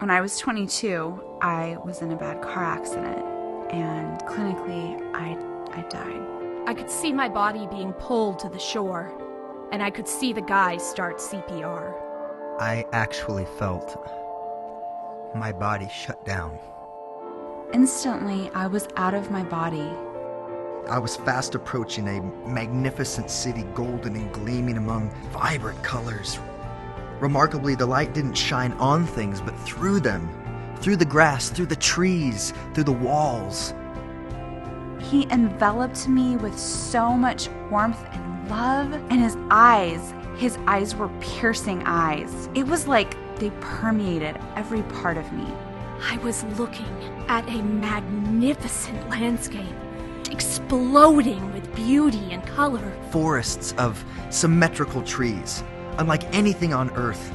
When I was 22, I was in a bad car accident, and clinically, I died. I could see my body being pulled to the shore, and I could see the guys start CPR. I actually felt my body shut down. Instantly, I was out of my body. I was fast approaching a magnificent city, golden and gleaming among vibrant colors. Remarkably, the light didn't shine on things, but through them, through the grass, through the trees, through the walls. He enveloped me with so much warmth and love, and his eyes were piercing eyes. It was like they permeated every part of me. I was looking at a magnificent landscape, exploding with beauty and color. Forests of symmetrical trees, unlike anything on Earth.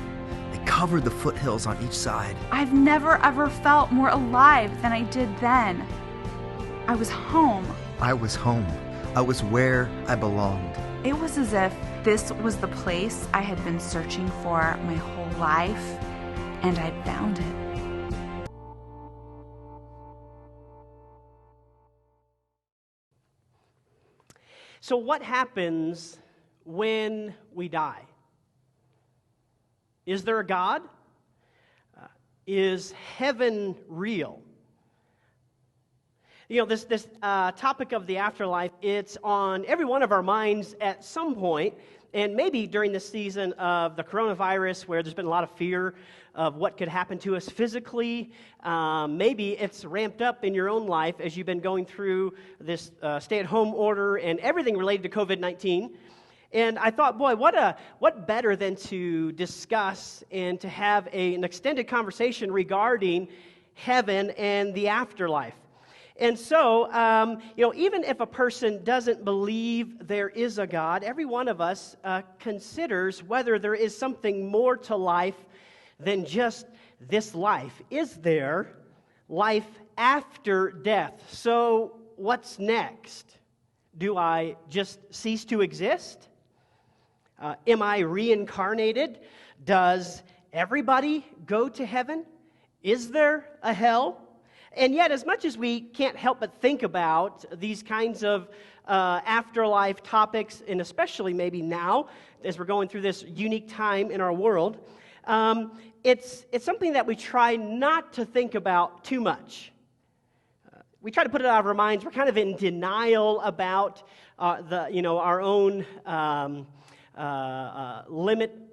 They covered the foothills on each side. I've never ever felt more alive than I did then. I was home. I was home. I was where I belonged. It was as if this was the place I had been searching for my whole life, and I'd found it. So what happens when we die? Is there a God? Is heaven real? You know, this topic of the afterlife, it's on every one of our minds at some point, and maybe during this season of the coronavirus where there's been a lot of fear of what could happen to us physically. Maybe it's ramped up in your own life as you've been going through this stay-at-home order and everything related to COVID-19. And I thought, boy, what better than to discuss and to have an extended conversation regarding heaven and the afterlife. And so, even if a person doesn't believe there is a God, every one of us considers whether there is something more to life than just this life. Is there life after death? So, what's next? Do I just cease to exist? Am I reincarnated? Does everybody go to heaven? Is there a hell? And yet, as much as we can't help but think about these kinds of afterlife topics, and especially maybe now, as we're going through this unique time in our world, it's something that we try not to think about too much. We try to put it out of our minds. We're kind of in denial about our own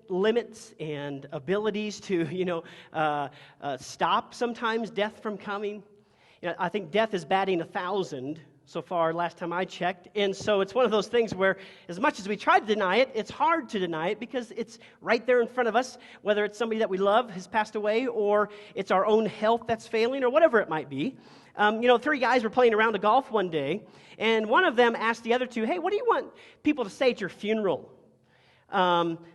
limits and abilities to stop sometimes death from coming. I think death is batting 1,000 so far, last time I checked. And so it's one of those things where as much as we try to deny it, it's hard to deny it because it's right there in front of us, whether it's somebody that we love has passed away or it's our own health that's failing or whatever it might be. Three guys were playing around a golf one day, and one of them asked the other two, "Hey, what do you want people to say at your funeral?"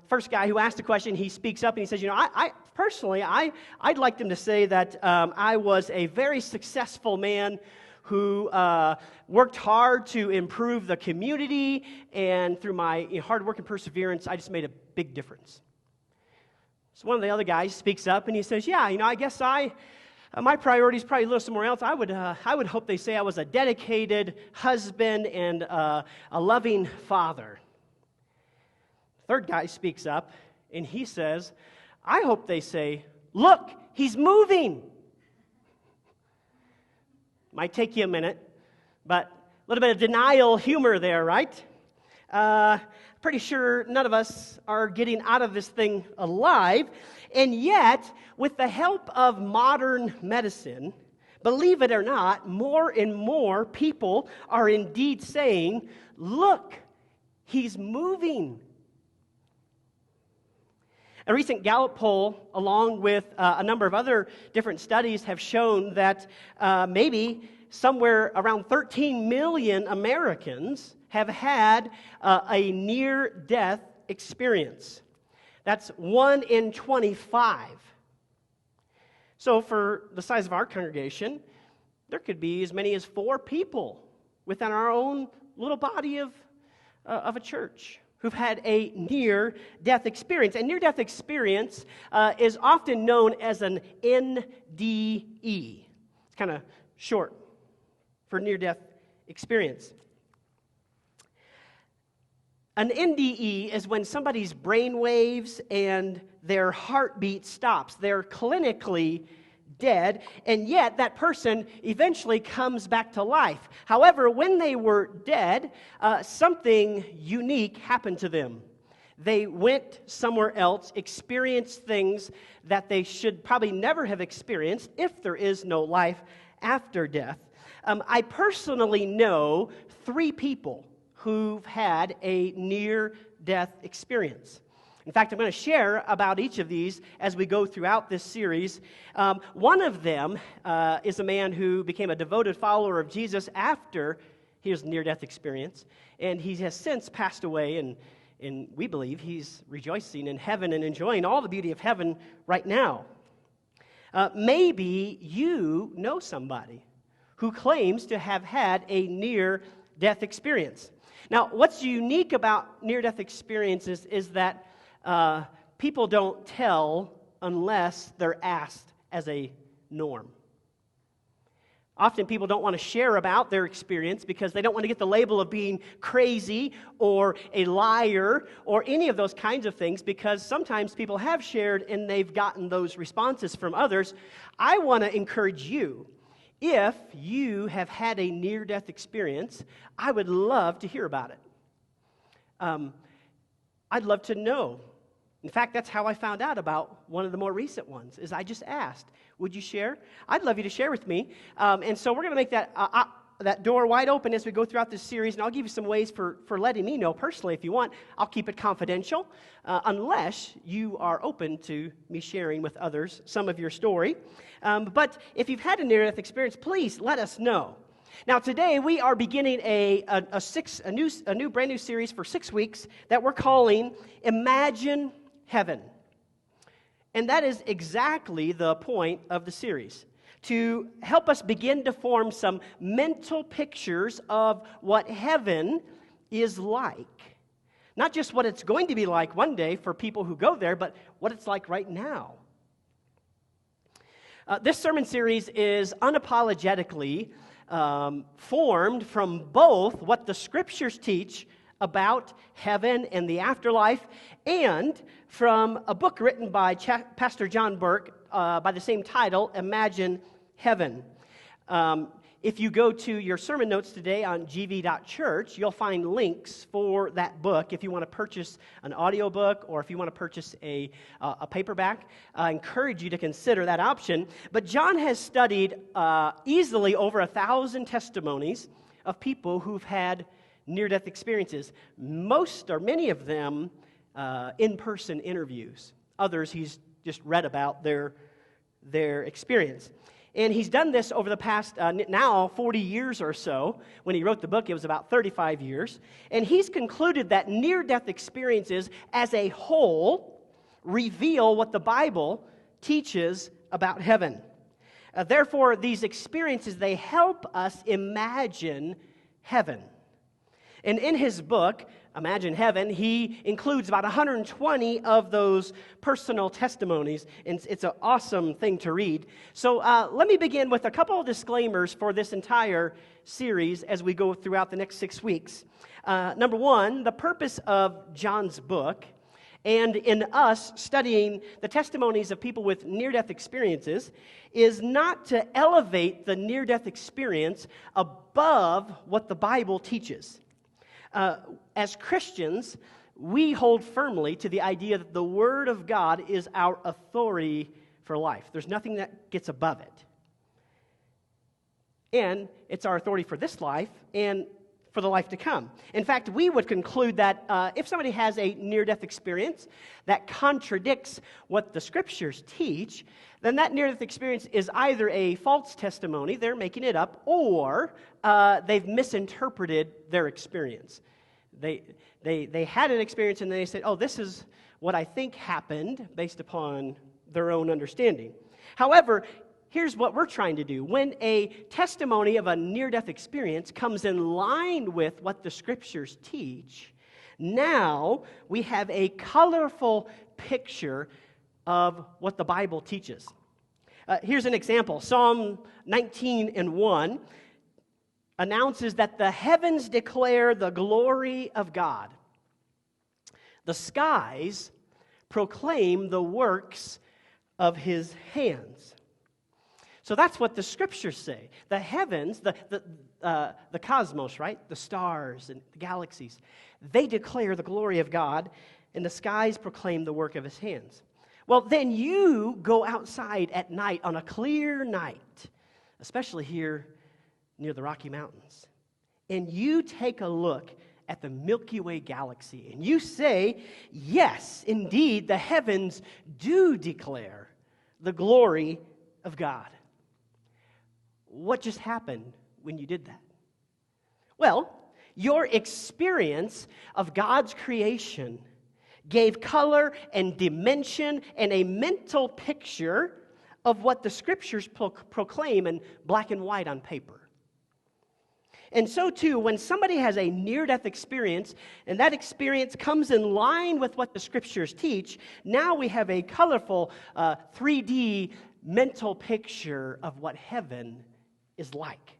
First guy who asked the question, he speaks up and he says, I personally, I'd like them to say that I was a very successful man who worked hard to improve the community, and through my hard work and perseverance, I just made a big difference. So one of the other guys speaks up and he says, I guess my priority is probably a little somewhere else. I would hope they say I was a dedicated husband and a loving father. Third guy speaks up, and he says, I hope they say, look, he's moving. Might take you a minute, but a little bit of denial humor there, right? Pretty sure none of us are getting out of this thing alive, and yet, with the help of modern medicine, believe it or not, more and more people are indeed saying, look, he's moving. A recent Gallup poll, along with a number of other different studies, have shown that maybe somewhere around 13 million Americans have had a near-death experience. That's 1 in 25. So for the size of our congregation, there could be as many as 4 people within our own little body of a church who've had a near-death experience. And near-death experience is often known as an NDE. It's kind of short for near-death experience. An NDE is when somebody's brain waves and their heartbeat stops. They're clinically dead, and yet that person eventually comes back to life. However, when they were dead, something unique happened to them. They went somewhere else, experienced things that they should probably never have experienced if there is no life after death. I personally know 3 people who've had a near-death experience. In fact, I'm going to share about each of these as we go throughout this series. One of them is a man who became a devoted follower of Jesus after his near-death experience, and he has since passed away, and we believe he's rejoicing in heaven and enjoying all the beauty of heaven right now. Maybe you know somebody who claims to have had a near-death experience. Now, what's unique about near-death experiences is that people don't tell unless they're asked as a norm. Often people don't want to share about their experience because they don't want to get the label of being crazy or a liar or any of those kinds of things, because sometimes people have shared and they've gotten those responses from others. I want to encourage you, if you have had a near-death experience, I would love to hear about it. I'd love to know. In fact, that's how I found out about one of the more recent ones, is I just asked, would you share? I'd love you to share with me. And so we're going to make that door wide open as we go throughout this series, and I'll give you some ways for letting me know personally if you want. I'll keep it confidential unless you are open to me sharing with others some of your story. But if you've had a near-death experience, please let us know. Now, today we are beginning a brand new series for 6 weeks that we're calling Imagine Heaven. And that is exactly the point of the series, to help us begin to form some mental pictures of what heaven is like. Not just what it's going to be like one day for people who go there, but what it's like right now. This sermon series is unapologetically formed from both what the Scriptures teach about heaven and the afterlife, and from a book written by Pastor John Burke by the same title, Imagine Heaven. If you go to your sermon notes today on gv.church, you'll find links for that book if you want to purchase an audiobook or if you want to purchase a paperback. I encourage you to consider that option. But John has studied easily over 1,000 testimonies of people who've had near-death experiences. Most or many of them in-person interviews. Others he's just read about their experience. And he's done this over the past, now 40 years or so. When he wrote the book, it was about 35 years. And he's concluded that near-death experiences as a whole reveal what the Bible teaches about heaven. Therefore, these experiences, they help us imagine heaven. And in his book, Imagine Heaven, he includes about 120 of those personal testimonies, and it's an awesome thing to read. So let me begin with a couple of disclaimers for this entire series as we go throughout the next 6 weeks. Number one, the purpose of John's book, and in us studying the testimonies of people with near-death experiences, is not to elevate the near-death experience above what the Bible teaches. As Christians, we hold firmly to the idea that the Word of God is our authority for life. There's nothing that gets above it. And it's our authority for this life and for the life to come. In fact, we would conclude that if somebody has a near-death experience that contradicts what the Scriptures teach, then that near-death experience is either a false testimony, they're making it up, or they've misinterpreted their experience. They had an experience and they said, oh, this is what I think happened based upon their own understanding. However, here's what we're trying to do. When a testimony of a near-death experience comes in line with what the Scriptures teach, Now we have a colorful picture of what the Bible teaches. Here's an example. Psalm 19:1 announces that the heavens declare the glory of God. The skies proclaim the works of his hands. So that's what the scriptures say. The heavens, the cosmos, right? The stars and the galaxies, they declare the glory of God, and the skies proclaim the work of his hands. Well, then you go outside at night on a clear night, especially here near the Rocky Mountains, and you take a look at the Milky Way galaxy, and you say, yes, indeed, the heavens do declare the glory of God. What just happened when you did that? Well, your experience of God's creation gave color and dimension and a mental picture of what the scriptures proclaim in black and white on paper. And so too, when somebody has a near-death experience, and that experience comes in line with what the scriptures teach, now we have a colorful 3D mental picture of what heaven is like.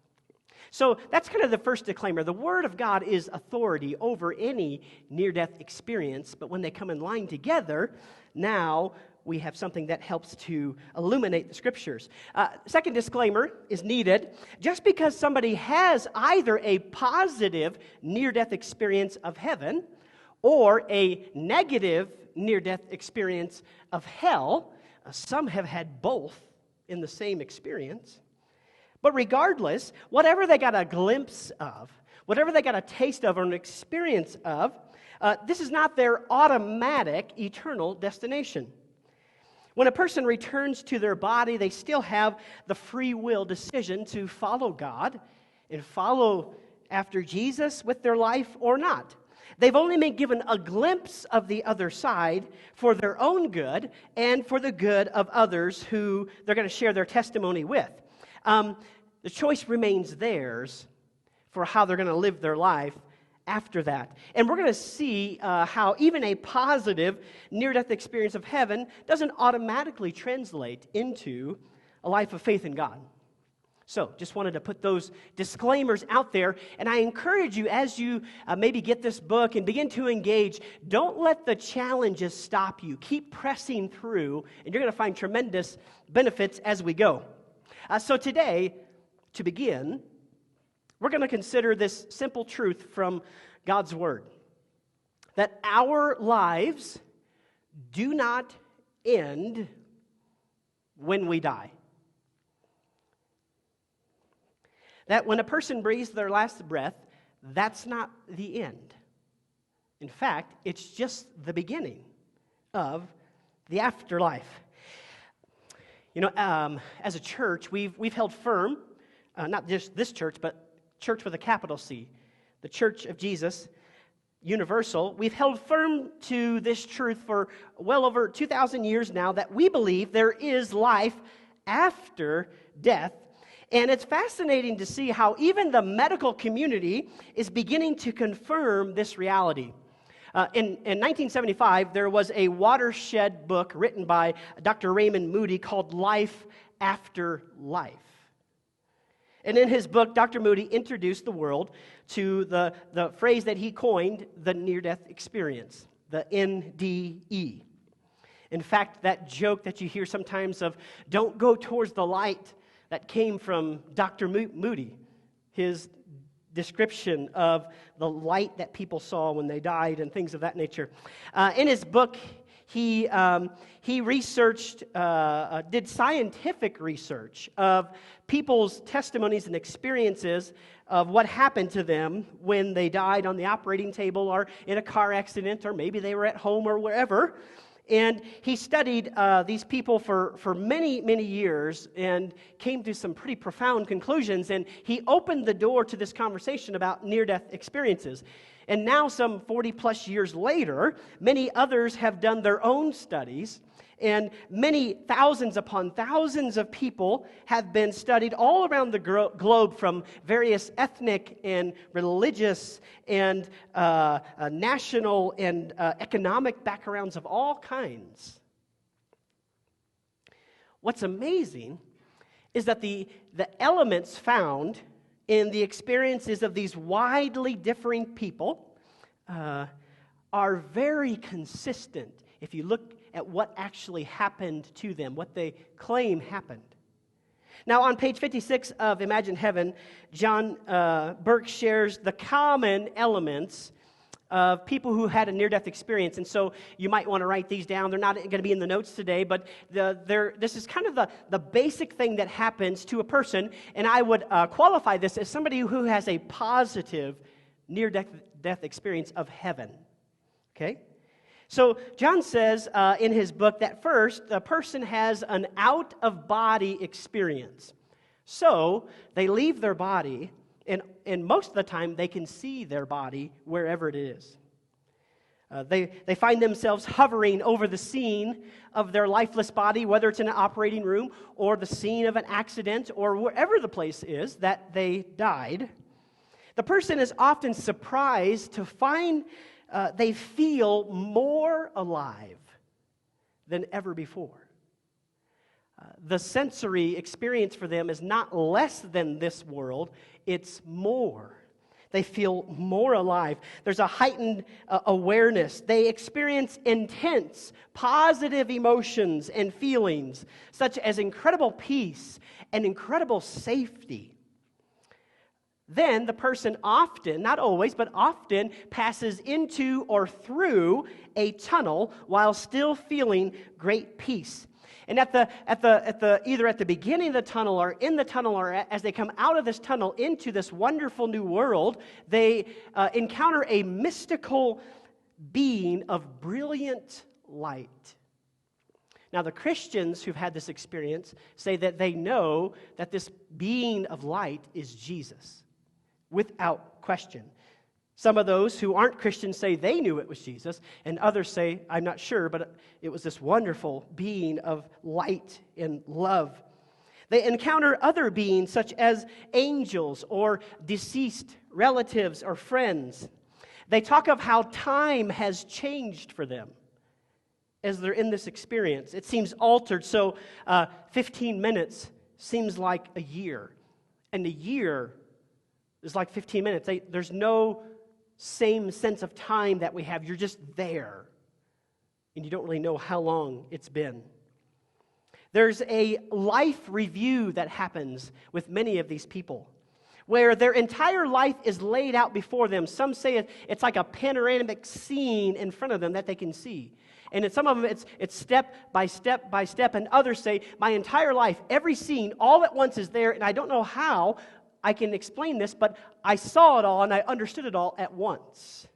So that's kind of the first disclaimer. The Word of God is authority over any near-death experience, but when they come in line together, now we have something that helps to illuminate the Scriptures. Second disclaimer is needed. Just because somebody has either a positive near-death experience of heaven or a negative near-death experience of hell, some have had both in the same experience. But regardless, whatever they got a glimpse of, whatever they got a taste of or an experience of, this is not their automatic eternal destination. When a person returns to their body, they still have the free will decision to follow God and follow after Jesus with their life or not. They've only been given a glimpse of the other side for their own good and for the good of others who they're going to share their testimony with. The choice remains theirs for how they're going to live their life after that. And we're going to see how even a positive near-death experience of heaven doesn't automatically translate into a life of faith in God. So, just wanted to put those disclaimers out there, and I encourage you as you maybe get this book and begin to engage, don't let the challenges stop you. Keep pressing through, and you're going to find tremendous benefits as we go. So today, to begin, we're going to consider this simple truth from God's Word, that our lives do not end when we die. That when a person breathes their last breath, that's not the end. In fact, it's just the beginning of the afterlife. You know, as a church, we've held firm, not just this church, but church with a capital C, the Church of Jesus, Universal. We've held firm to this truth for well over 2,000 years now, that we believe there is life after death. And it's fascinating to see how even the medical community is beginning to confirm this reality. In 1975, there was a watershed book written by Dr. Raymond Moody called Life After Life. And in his book, Dr. Moody introduced the world to the phrase that he coined, the near-death experience, the NDE. In fact, that joke that you hear sometimes of, don't go towards the light, that came from Dr. Moody, his description of the light that people saw when they died and things of that nature. In his book, he researched, did scientific research of people's testimonies and experiences of what happened to them when they died on the operating table or in a car accident, or maybe they were at home or wherever. And he studied these people for many, many years and came to some pretty profound conclusions. And he opened the door to this conversation about near-death experiences. And now, some 40-plus years later, many others have done their own studies. And many thousands upon thousands of people have been studied all around the globe from various ethnic and religious and national and economic backgrounds of all kinds. What's amazing is that the elements found in the experiences of these widely differing people are very consistent if you look at what actually happened to them, what they claim happened. Now, on page 56 of Imagine Heaven, John Burke shares the common elements of people who had a near-death experience. And so you might want to write these down. They're not going to be in the notes today, but this is kind of the basic thing that happens to a person. And I would qualify this as somebody who has a positive near-death experience of heaven. Okay? So John says in his book that first, the person has an out-of-body experience. So they leave their body, and most of the time they can see their body wherever it is. They find themselves hovering over the scene of their lifeless body, whether it's in an operating room or the scene of an accident or wherever the place is that they died. The person is often surprised to find they feel more alive than ever before. The sensory experience for them is not less than this world, it's more. They feel more alive. There's a heightened awareness. They experience intense, positive emotions and feelings, such as incredible peace and incredible safety. Then the person often, not always, but often passes into or through a tunnel while still feeling great peace. And either at the beginning of the tunnel or in the tunnel or as they come out of this tunnel into this wonderful new world, they encounter a mystical being of brilliant light. Now, the Christians who've had this experience say that they know that this being of light is Jesus. Without question. Some of those who aren't Christians say they knew it was Jesus, and others say, I'm not sure, but it was this wonderful being of light and love. They encounter other beings such as angels or deceased relatives or friends. They talk of how time has changed for them as they're in this experience. It seems altered, so 15 minutes seems like a year, and a year is like 15 minutes. There's no same sense of time that we have. You're just there, and you don't really know how long it's been. There's a life review that happens with many of these people, where their entire life is laid out before them. Some say it's like a panoramic scene in front of them that they can see. And in some of them, it's step by step by step, and others say, my entire life, every scene, all at once is there, and I don't know how I can explain this, but I saw it all and I understood it all at once.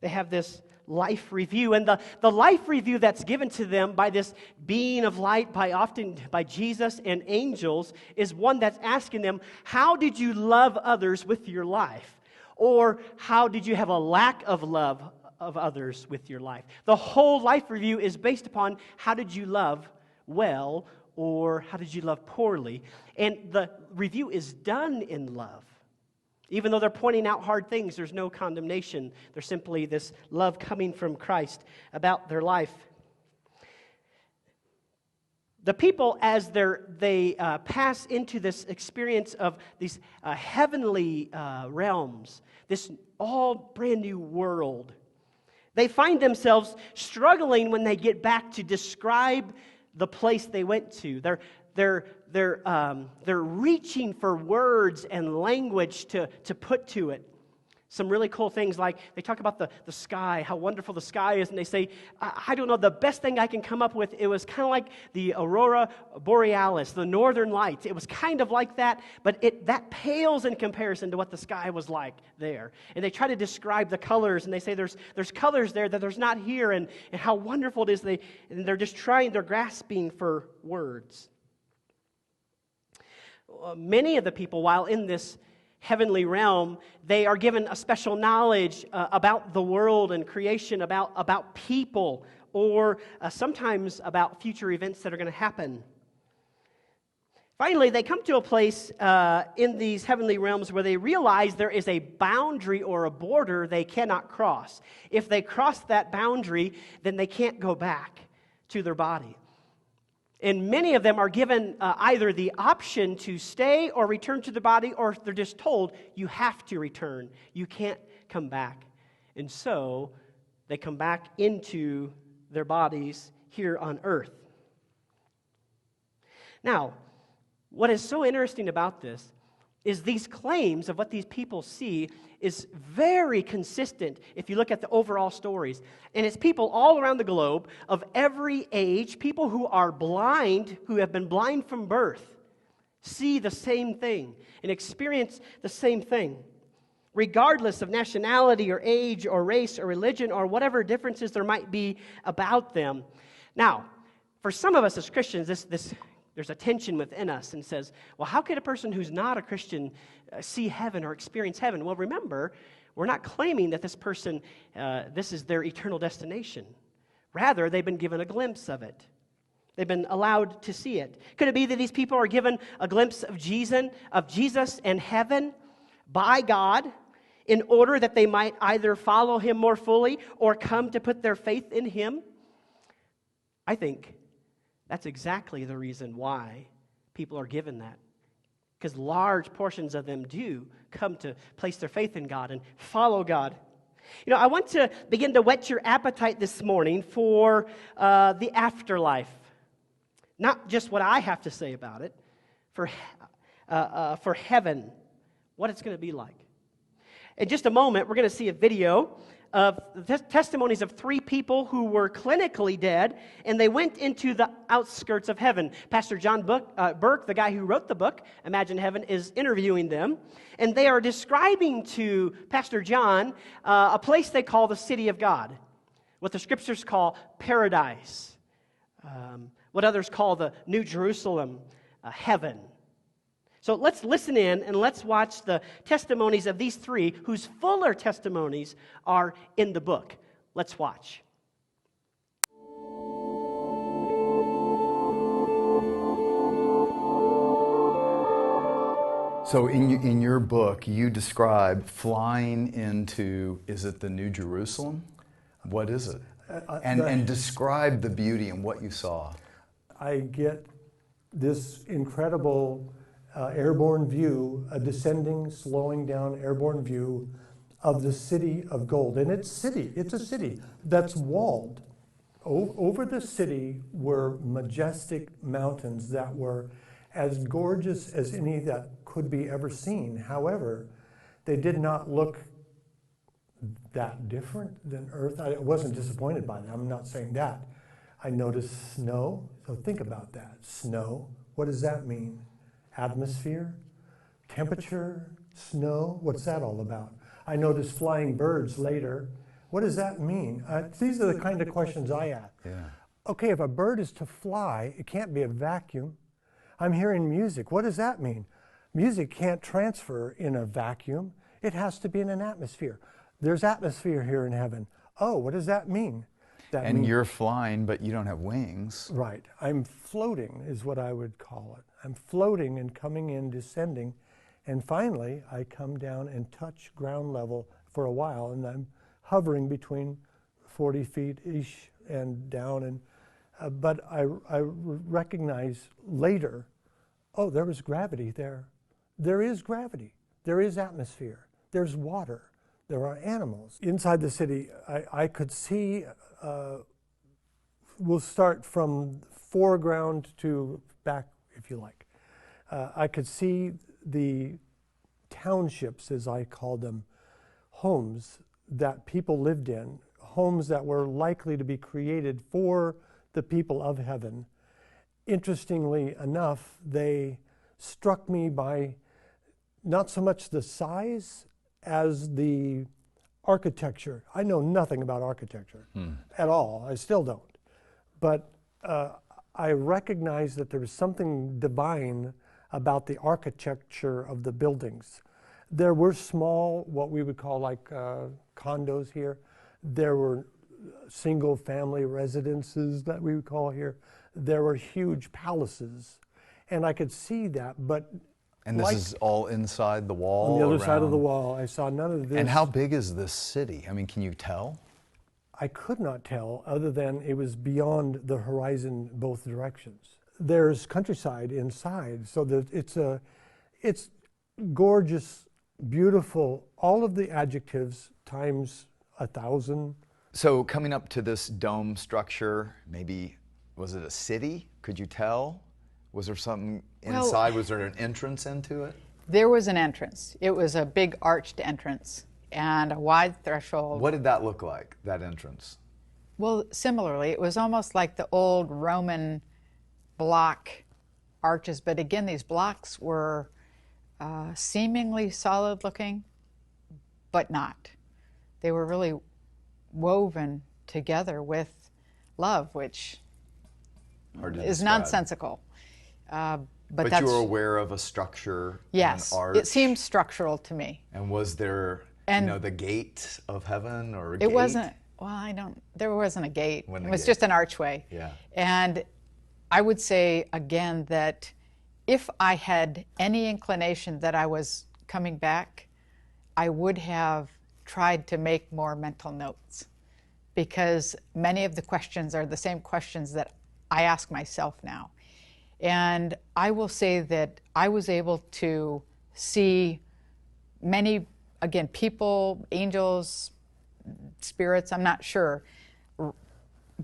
They have this life review, and the life review that's given to them by this being of light, often by Jesus and angels, is one that's asking them, how did you love others with your life? Or how did you have a lack of love of others with your life? The whole life review is based upon how did you love well or how did you love poorly? And the review is done in love. Even though they're pointing out hard things, there's no condemnation. There's simply this love coming from Christ about their life. The people, as they pass into this experience of these heavenly realms, this all brand new world, they find themselves struggling when they get back to describe the place they went to. They're reaching for words and language to put to it. Some really cool things, like they talk about the sky, how wonderful the sky is, and they say, I don't know, the best thing I can come up with, it was kind of like the aurora borealis, the northern lights. It was kind of like that, but that pales in comparison to what the sky was like there. And they try to describe the colors, and they say there's colors there that there's not here, and how wonderful it is. And they're grasping for words. Many of the people, while in this heavenly realm, they are given a special knowledge about the world and creation, about people, or sometimes about future events that are going to happen. Finally, they come to a place in these heavenly realms where they realize there is a boundary or a border they cannot cross. If they cross that boundary, then they can't go back to their body. And many of them are given either the option to stay or return to the body, or they're just told, you have to return. You can't come back. And so they come back into their bodies here on earth. Now, what is so interesting about this is these claims of what these people see is very consistent if you look at the overall stories. And it's people all around the globe of every age, people who are blind, who have been blind from birth, see the same thing and experience the same thing, regardless of nationality or age or race or religion or whatever differences there might be about them. Now, for some of us as Christians, there's a tension within us and says, well, how could a person who's not a Christian see heaven or experience heaven? Well, remember, we're not claiming that this person, this is their eternal destination. Rather, they've been given a glimpse of it. They've been allowed to see it. Could it be that these people are given a glimpse of Jesus and heaven by God in order that they might either follow him more fully or come to put their faith in him? I think that's exactly the reason why people are given that. Because large portions of them do come to place their faith in God and follow God. You know, I want to begin to whet your appetite this morning for the afterlife. Not just what I have to say about it, for heaven, what it's going to be like. In just a moment, we're going to see a video of the testimonies of 3 people who were clinically dead, and they went into the outskirts of heaven. Pastor John Burke, the guy who wrote the book, Imagine Heaven, is interviewing them, and they are describing to Pastor John a place they call the city of God, what the scriptures call paradise, what others call the New Jerusalem, heaven. So let's listen in and let's watch the testimonies of these 3 whose fuller testimonies are in the book. Let's watch. So in your book, you describe flying into, is it the New Jerusalem? What is it? And describe the beauty and what you saw. I get this incredible airborne view, a descending, slowing down airborne view of the city of gold. And it's a city that's walled. Over the city were majestic mountains that were as gorgeous as any that could be ever seen. However, they did not look that different than Earth. I wasn't disappointed by them. I'm not saying that. I noticed snow. So think about that. Snow. What does that mean? Atmosphere, temperature, snow, what's that all about? I noticed flying birds later. What does that mean? These are the kind of questions I ask. Yeah. Okay, if a bird is to fly, it can't be a vacuum. I'm hearing music. What does that mean? Music can't transfer in a vacuum. It has to be in an atmosphere. There's atmosphere here in heaven. Oh, what does that mean? And you're flying, but you don't have wings. Right. I'm floating is what I would call it. I'm floating and coming in, descending, and finally I come down and touch ground level for a while, and I'm hovering between 40 feet-ish and down. And but I recognize later, oh, there was gravity there. There is gravity. There is atmosphere. There's water. There are animals. Inside the city, I could see, we'll start from foreground to back, if you like. I could see the townships, as I called them, homes that people lived in, homes that were likely to be created for the people of heaven. Interestingly enough, they struck me by not so much the size as the architecture. I know nothing about architecture at all. I still don't. But I recognize that there was something divine about the architecture of the buildings. There were small, what we would call like condos here. There were single family residences that we would call here. There were huge palaces, and I could see that, but And this is all inside the wall? on the other side of the around- wall, I saw none of this. And how big is this city? I mean, can you tell? I could not tell, other than it was beyond the horizon both directions. There's countryside inside, so that it's gorgeous, beautiful, all of the adjectives times 1,000. So coming up to this dome structure, maybe, was it a city? Could you tell? Was there something inside? Was there an entrance into it? There was an entrance. It was a big arched entrance and a wide threshold. What did that look like, that entrance? Well, similarly, it was almost like the old Roman block arches, but again, these blocks were seemingly solid looking, but not. They were really woven together with love, which Hard to is describe. nonsensical. But But that's, you were aware of a structure, yes, an arch. it seemed structural to me. And was there, And the gate of heaven or a It gate? wasn't, well, there wasn't a gate. Wasn't It a was gate. just an archway. Yeah. And I would say again that if I had any inclination that I was coming back, I would have tried to make more mental notes, because many of the questions are the same questions that I ask myself now. And I will say that I was able to see many, again, people, angels, spirits, I'm not sure,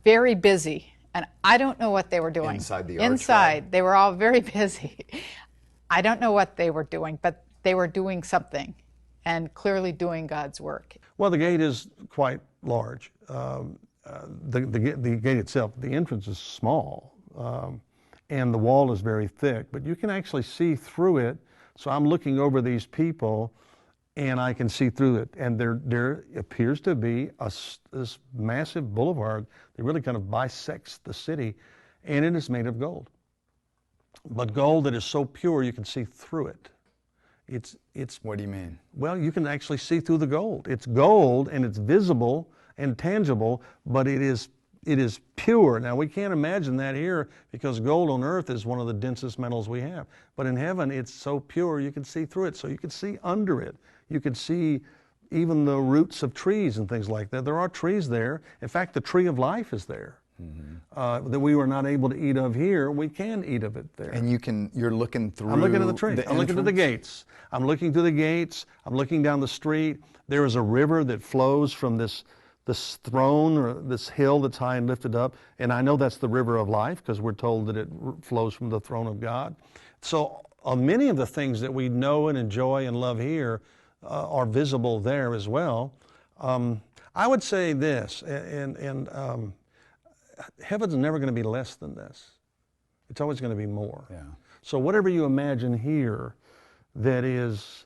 very busy. And I don't know what they were doing. Inside the archway? Inside. They were all very busy. I don't know what they were doing, but they were doing something and clearly doing God's work. Well, the gate is quite large. The gate itself, the entrance is small, and the wall is very thick, but you can actually see through it. So I'm looking over these people, and I can see through it. And there appears to be this massive boulevard that really kind of bisects the city, and it is made of gold. But gold that is so pure you can see through it. It's What do you mean? well, you can actually see through the gold. It's gold and it's visible and tangible, but it is pure. Now, we can't imagine that here because gold on earth is one of the densest metals we have. But in heaven, it's so pure you can see through it. So you can see under it. You can see even the roots of trees and things like that. There are trees there. In fact, the tree of life is there. That we were not able to eat of here, we can eat of it there. And you're looking through. I'm looking at the tree. I'm looking at the entrance? gates. I'm looking through the gates. I'm looking down the street. There is a river that flows from this throne or this hill that's high and lifted up. And I know that's the river of life because we're told that it flows from the throne of God. So many of the things that we know and enjoy and love here are visible there as well. I would say this, and heaven's never going to be less than this. It's always going to be more. Yeah. So whatever you imagine here that is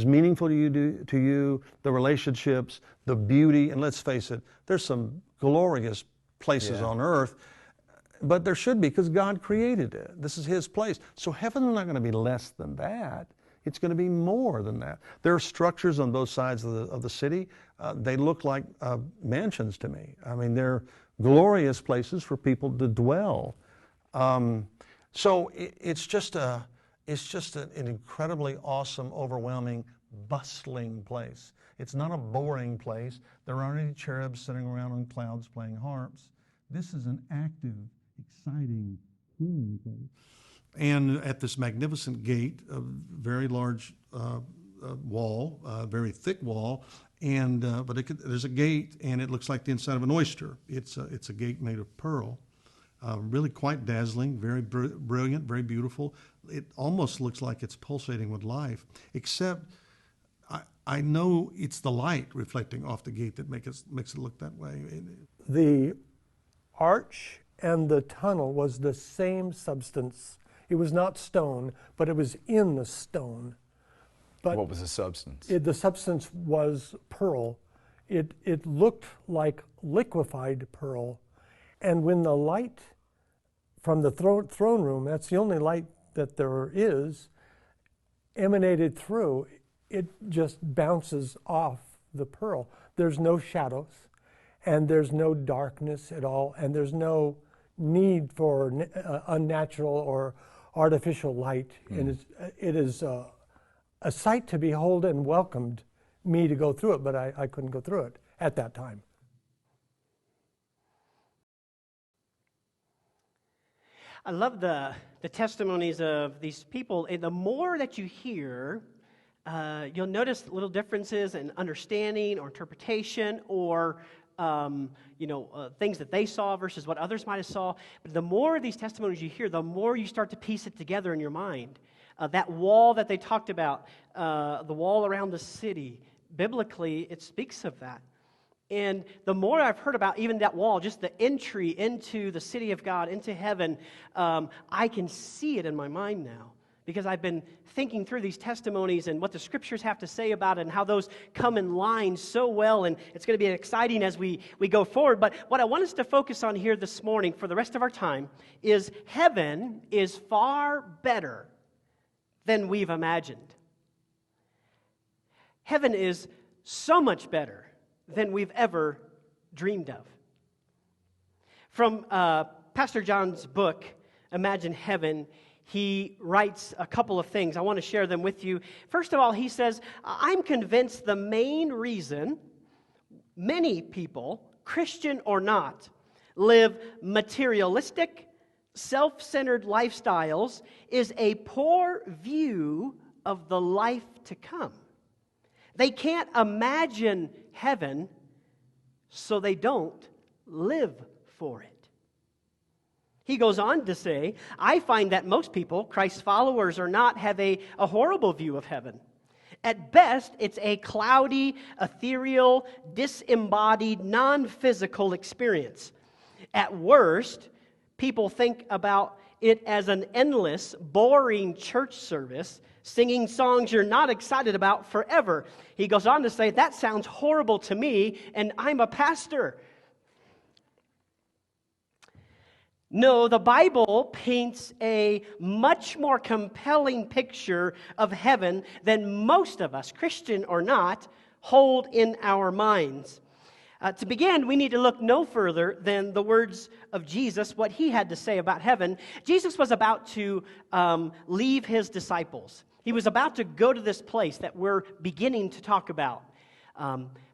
meaningful to you, the relationships, the beauty, and let's face it, there's some glorious places on earth, but there should be because God created it. This is His place. So heaven's not going to be less than that. It's going to be more than that. There are structures on both sides of the city. They look like mansions to me. I mean, they're glorious places for people to dwell. So it's just an incredibly awesome, overwhelming, bustling place. It's not a boring place. There aren't any cherubs sitting around on clouds playing harps. This is an active, exciting, thrilling place. And at this magnificent gate, a very large wall, very thick wall, and there's a gate, and it looks like the inside of an oyster. It's a gate made of pearl, really quite dazzling, very brilliant, very beautiful. It almost looks like it's pulsating with life, except I know it's the light reflecting off the gate that makes it look that way. The arch and the tunnel was the same substance. It was not stone, but it was in the stone. But What was the substance? the substance was pearl. It looked like liquefied pearl. And when the light from the throne room, that's the only light that there is, emanated through, it just bounces off the pearl. There's no shadows. and there's no darkness at all, and there's no need for unnatural or artificial light. And it is a sight to behold, and welcomed me to go through it, but I couldn't go through it at that time. I love the testimonies of these people. And the more that you hear, you'll notice little differences in understanding or interpretation, or things that they saw versus what others might have saw. But the more of these testimonies you hear, the more you start to piece it together in your mind. That wall that they talked about, the wall around the city, biblically, it speaks of that. And the more I've heard about even that wall, just the entry into the city of God, into heaven, I can see it in my mind now, because I've been thinking through these testimonies and what the scriptures have to say about it and how those come in line so well, and it's going to be exciting as we go forward. But what I want us to focus on here this morning for the rest of our time is heaven is far better than we've imagined. Heaven is so much better than we've ever dreamed of. From Pastor John's book, Imagine Heaven, he writes a couple of things. I want to share them with you. First of all, he says, I'm convinced the main reason many people, Christian or not, live materialistic, self-centered lifestyles is a poor view of the life to come. They can't imagine heaven, so they don't live for it. He goes on to say, I find that most people, Christ's followers or not, have a horrible view of heaven. At best, it's a cloudy, ethereal, disembodied, non-physical experience. At worst, people think about it as an endless, boring church service, singing songs you're not excited about forever. He goes on to say, that sounds horrible to me, and I'm a pastor. No, the Bible paints a much more compelling picture of heaven than most of us, Christian or not, hold in our minds. To begin, we need to look no further than the words of Jesus, what he had to say about heaven. Jesus was about to leave his disciples. He was about to go to this place that we're beginning to talk about.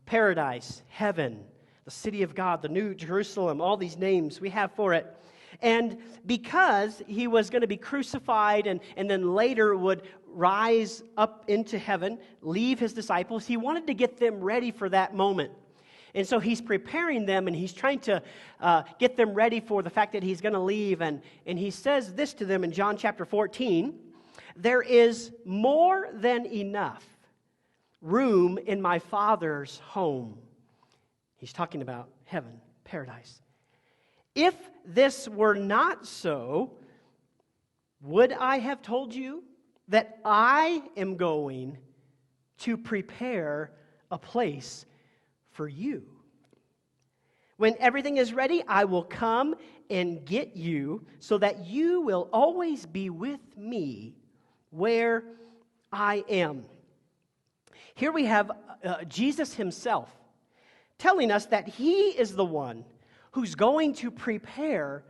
Paradise, heaven, the city of God, the New Jerusalem, all these names we have for it. And because he was going to be crucified and then later would rise up into heaven, leave his disciples, he wanted to get them ready for that moment. And so he's preparing them, and he's trying to get them ready for the fact that he's going to leave. And he says this to them in John chapter 14, there is more than enough room in my Father's home. He's talking about heaven, paradise. If this were not so, would I have told you that I am going to prepare a place for you? When everything is ready, I will come and get you so that you will always be with me where I am. Here we have Jesus himself telling us that he is the one who's going to prepare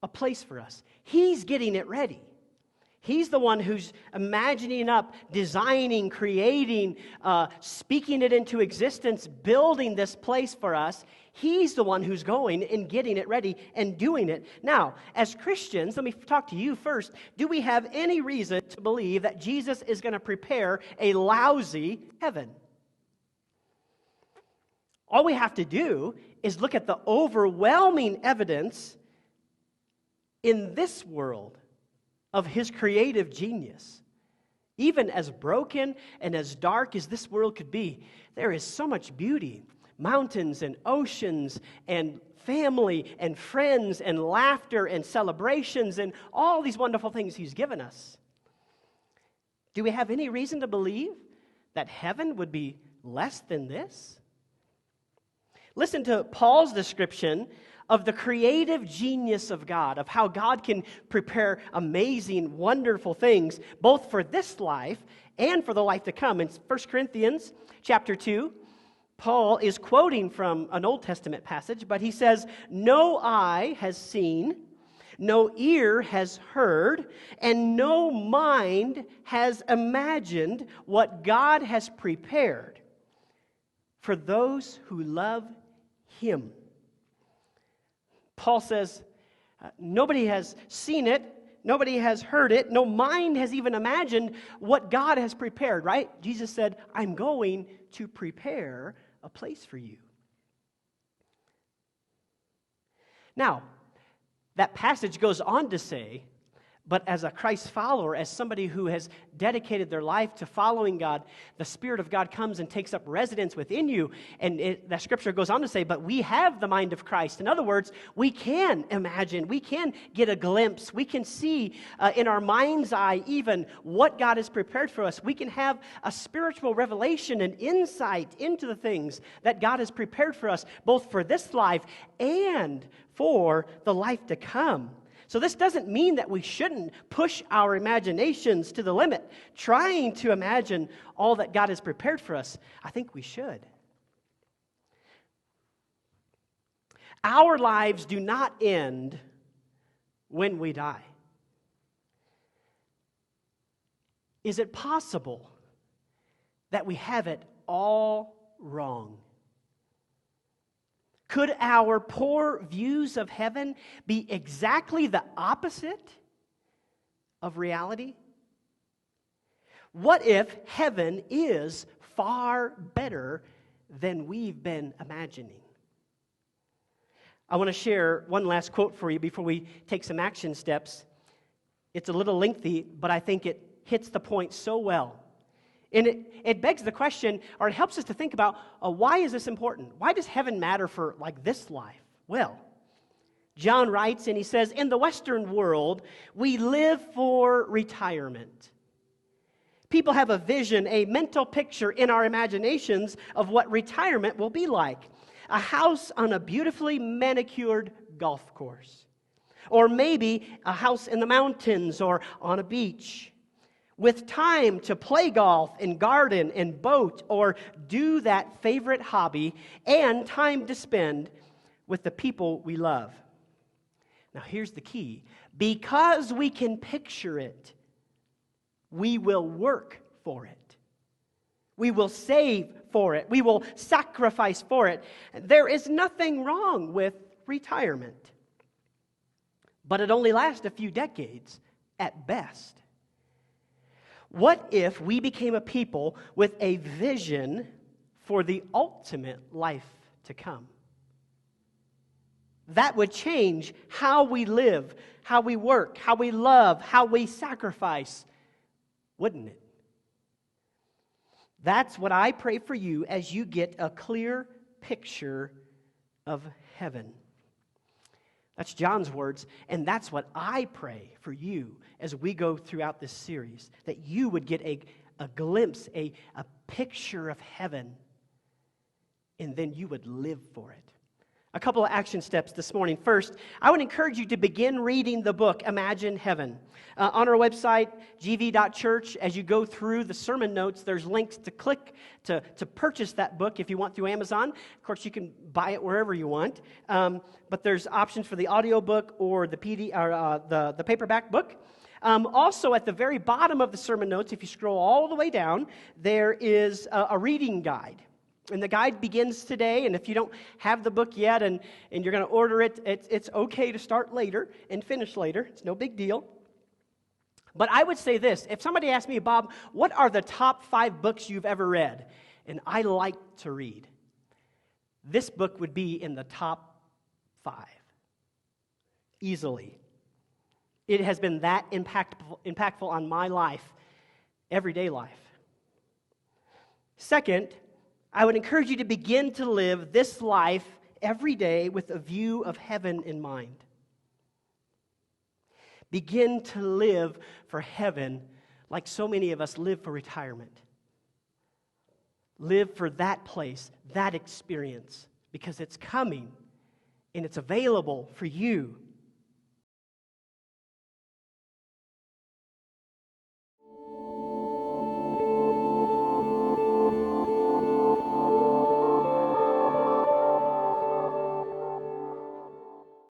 a place for us. He's getting it ready. He's the one who's imagining up, designing, creating, speaking it into existence, building this place for us. He's the one who's going and getting it ready and doing it. Now, as Christians, let me talk to you first. Do we have any reason to believe that Jesus is going to prepare a lousy heaven? All we have to do is look at the overwhelming evidence in this world of his creative genius. Even as broken and as dark as this world could be, there is so much beauty. Mountains and oceans and family and friends and laughter and celebrations and all these wonderful things he's given us. Do we have any reason to believe that heaven would be less than this? Listen to Paul's description of the creative genius of God, of how God can prepare amazing, wonderful things, both for this life and for the life to come. In 1 Corinthians chapter 2, Paul is quoting from an Old Testament passage, but he says, "No eye has seen, no ear has heard, and no mind has imagined what God has prepared for those who love Him." Paul says, nobody has seen it, nobody has heard it, no mind has even imagined what God has prepared, right? Jesus said, "I'm going to prepare a place for you." Now, that passage goes on to say, but as a Christ follower, as somebody who has dedicated their life to following God, the Spirit of God comes and takes up residence within you. And that scripture goes on to say, but we have the mind of Christ. In other words, we can imagine, we can get a glimpse, we can see in our mind's eye even what God has prepared for us. We can have a spiritual revelation and insight into the things that God has prepared for us, both for this life and for the life to come. So this doesn't mean that we shouldn't push our imaginations to the limit, trying to imagine all that God has prepared for us. I think we should. Our lives do not end when we die. Is it possible that we have it all wrong? Could our poor views of heaven be exactly the opposite of reality? What if heaven is far better than we've been imagining? I want to share one last quote for you before we take some action steps. It's a little lengthy, but I think it hits the point so well. And it begs the question, or it helps us to think about, why is this important? Why does heaven matter for this life? Well, John writes and he says, in the Western world, we live for retirement. People have a vision, a mental picture in our imaginations of what retirement will be like. A house on a beautifully manicured golf course. Or maybe a house in the mountains or on a beach, with time to play golf and garden and boat or do that favorite hobby, and time to spend with the people we love. Now here's the key. Because we can picture it, we will work for it. We will save for it. We will sacrifice for it. There is nothing wrong with retirement. But it only lasts a few decades at best. What if we became a people with a vision for the ultimate life to come? That would change how we live, how we work, how we love, how we sacrifice, wouldn't it? That's what I pray for you as you get a clear picture of heaven. That's John's words, and that's what I pray for you as we go throughout this series, that you would get a glimpse, a picture of heaven, and then you would live for it. A couple of action steps this morning. First, I would encourage you to begin reading the book, Imagine Heaven. On our website, gv.church, as you go through the sermon notes, there's links to click to purchase that book if you want through Amazon. Of course, you can buy it wherever you want. But there's options for the audiobook or the the paperback book. Also, at the very bottom of the sermon notes, if you scroll all the way down, there is a reading guide. And the guide begins today, and if you don't have the book yet and you're going to order it, it's okay to start later and finish later. It's no big deal. But I would say this. If somebody asked me, Bob, what are the top 5 books you've ever read? And I like to read. This book would be in the top 5. Easily. It has been that impactful on my life, everyday life. Second, I would encourage you to begin to live this life every day with a view of heaven in mind. Begin to live for heaven like so many of us live for retirement. Live for that place, that experience, because it's coming and it's available for you